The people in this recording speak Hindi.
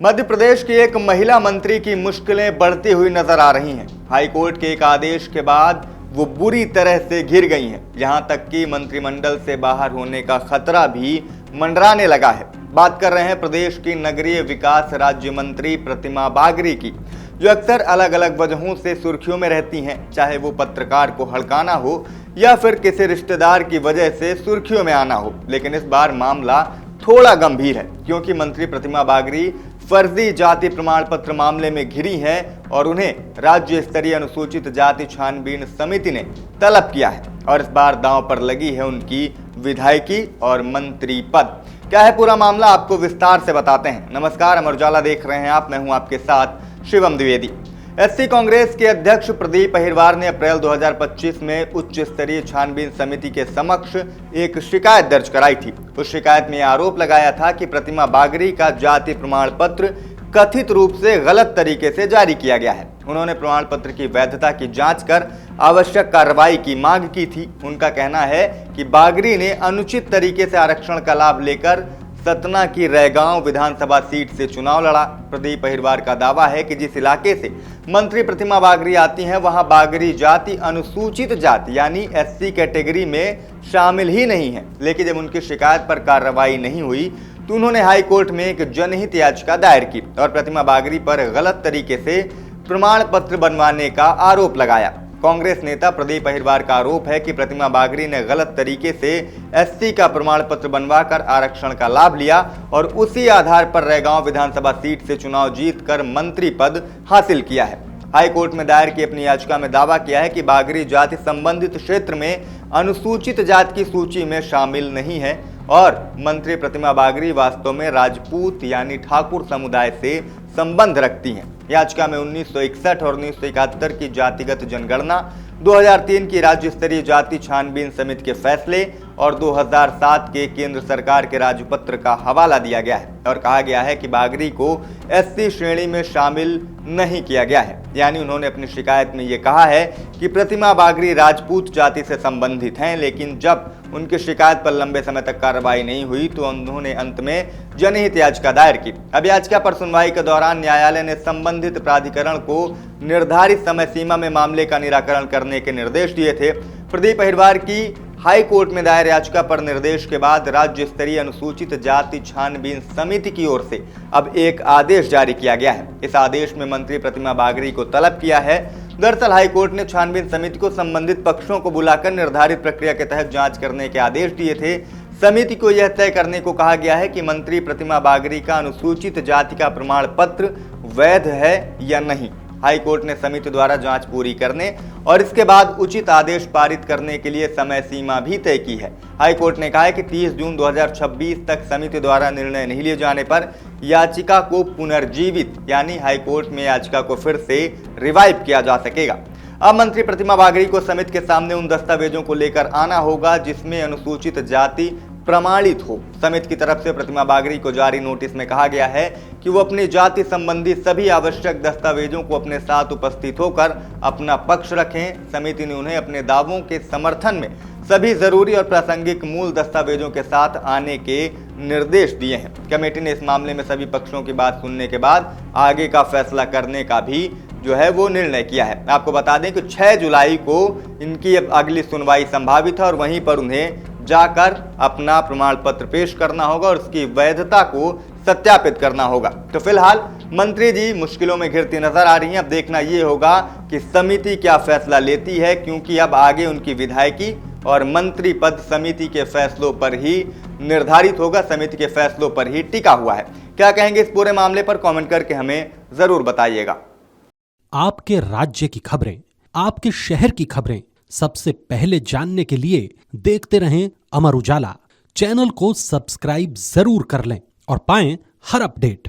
मध्य प्रदेश की एक महिला मंत्री की मुश्किलें बढ़ती हुई नजर आ रही हैं। हाईकोर्ट के एक आदेश के बाद वो बुरी तरह से घिर गई हैं। यहां तक कि मंत्रिमंडल से बाहर होने का खतरा भी मंडराने लगा है। बात कर रहे हैं प्रदेश की नगरीय विकास राज्य मंत्री प्रतिमा बागरी की, जो अक्सर अलग अलग वजहों से सुर्खियों में रहती हैं, चाहे वो पत्रकार को हड़काना हो या फिर किसी रिश्तेदार की वजह से सुर्खियों में आना हो। लेकिन इस बार मामला थोड़ा गंभीर है, क्योंकि मंत्री प्रतिमा बागरी फर्जी जाति प्रमाण पत्र मामले में घिरी हैं और उन्हें राज्य स्तरीय अनुसूचित जाति छानबीन समिति ने तलब किया है। और इस बार दांव पर लगी है उनकी विधायकी और मंत्री पद। क्या है पूरा मामला, आपको विस्तार से बताते हैं। नमस्कार, अमर उजाला देख रहे हैं आप, मैं हूं आपके साथ शिवम द्विवेदी। एससी कांग्रेस के अध्यक्ष प्रदीप अहिरवार ने अप्रैल 2025 में उच्च स्तरीय छानबीन समिति के समक्ष एक शिकायत दर्ज कराई थी। उस शिकायत में आरोप लगाया था कि प्रतिमा बागरी का जाति प्रमाण पत्र कथित रूप से गलत तरीके से जारी किया गया है। उन्होंने प्रमाण पत्र की वैधता की जांच कर आवश्यक कार्रवाई की मांग की थी। उनका कहना है कि बागरी ने अनुचित तरीके से आरक्षण का लाभ लेकर सतना की रैगांव विधानसभा सीट से चुनाव लड़ा। प्रदीप अहिरवार का दावा है कि जिस इलाके से मंत्री प्रतिमा बागरी आती हैं, वहां बागरी जाति अनुसूचित जाति यानी एससी कैटेगरी में शामिल ही नहीं है। लेकिन जब उनकी शिकायत पर कार्रवाई नहीं हुई तो उन्होंने हाई कोर्ट में एक जनहित याचिका दायर की और प्रतिमा बागरी पर गलत तरीके से प्रमाण पत्र बनवाने का आरोप लगाया। कांग्रेस नेता प्रदीप अहिरवार का आरोप है कि प्रतिमा बागरी ने गलत तरीके से एससी का प्रमाण पत्र बनवाकर आरक्षण का लाभ लिया और उसी आधार पर रैगांव विधानसभा सीट से चुनाव जीतकर मंत्री पद हासिल किया है। हाई कोर्ट में दायर की अपनी याचिका में दावा किया है कि बागरी जाति संबंधित क्षेत्र में अनुसूचित जाति की सूची में शामिल नहीं है और मंत्री प्रतिमा बागरी वास्तव में राजपूत यानी ठाकुर समुदाय से संबंध रखती हैं। याचिका में 1961 और 1971 की जातिगत जनगणना, 2003 की राज्य स्तरीय जाति छानबीन समिति के फैसले और 2007 के केंद्र सरकार के राजपत्र का हवाला दिया गया है और कहा गया है कि बागरी को एससी श्रेणी में शामिल नहीं किया गया है। यानी उन्होंने अपनी शिकायत में ये कहा है कि प्रतिमा बागरी राजपूत जाति से संबंधित हैं, लेकिन जब उनकी शिकायत पर लंबे समय तक कार्रवाई नहीं हुई तो उन्होंने अंत में जनहित याचिका दायर की। अब याचिका पर सुनवाई के दौरान न्यायालय ने संबंधित प्राधिकरण को निर्धारित समय सीमा में मामले का निराकरण करने के निर्देश दिए थे। प्रदीप अहिरवार की हाई कोर्ट में दायर याचिका पर निर्देश के बाद राज्य स्तरीय अनुसूचित जाति छानबीन समिति की ओर से अब एक आदेश जारी किया गया है। इस आदेश में मंत्री प्रतिमा बागरी को तलब किया है। दरअसल हाई कोर्ट ने छानबीन समिति को संबंधित पक्षों को बुलाकर निर्धारित प्रक्रिया के तहत जांच करने के आदेश दिए थे। समिति को यह तय करने को कहा गया है कि मंत्री प्रतिमा बागरी का अनुसूचित जाति का प्रमाण पत्र वैध है या नहीं। हाई कोर्ट ने समिति द्वारा जांच पूरी करने और इसके बाद उचित आदेश पारित करने के लिए समय सीमा भी तय की है। हाई कोर्ट ने कहा है कि 30 जून 2026 तक समिति द्वारा निर्णय नहीं लिए जाने पर याचिका को पुनर्जीवित यानी हाई कोर्ट में याचिका को फिर से रिवाइव किया जा सकेगा। अब मंत्री प्रतिमा बागरी को समिति के सामने उन दस्तावेजों को लेकर आना होगा जिसमें अनुसूचित जाति प्रमाणित हो। समिति की तरफ से प्रतिमा बागरी को जारी नोटिस में कहा गया है कि वो अपनी जाति संबंधी सभी आवश्यक दस्तावेजों को अपने साथ उपस्थित होकर अपना पक्ष रखें। समिति ने उन्हें अपने दावों के समर्थन में सभी जरूरी और प्रासंगिक मूल दस्तावेजों के साथ आने के निर्देश दिए हैं। कमेटी ने इस मामले में सभी पक्षों की बात सुनने के बाद आगे का फैसला करने का भी वो निर्णय किया है। आपको बता दें कि 6 जुलाई को इनकी अब अगली सुनवाई संभावित है और वहीं पर उन्हें जाकर अपना प्रमाण पत्र पेश करना होगा और उसकी वैधता को सत्यापित करना होगा। तो फिलहाल मंत्री जी मुश्किलों में घिरती नजर आ रही हैं। अब देखना ये होगा कि समिति क्या फैसला लेती है, क्योंकि अब आगे उनकी विधायकी और मंत्री पद समिति के फैसलों पर ही निर्धारित होगा, समिति के फैसलों पर ही टिका हुआ है। क्या कहेंगे इस पूरे मामले पर, कमेंट करके हमें जरूर बताइएगा। आपके राज्य की खबरें, आपके शहर की खबरें सबसे पहले जानने के लिए देखते रहें अमर उजाला। चैनल को सब्सक्राइब जरूर कर लें और पाएं हर अपडेट।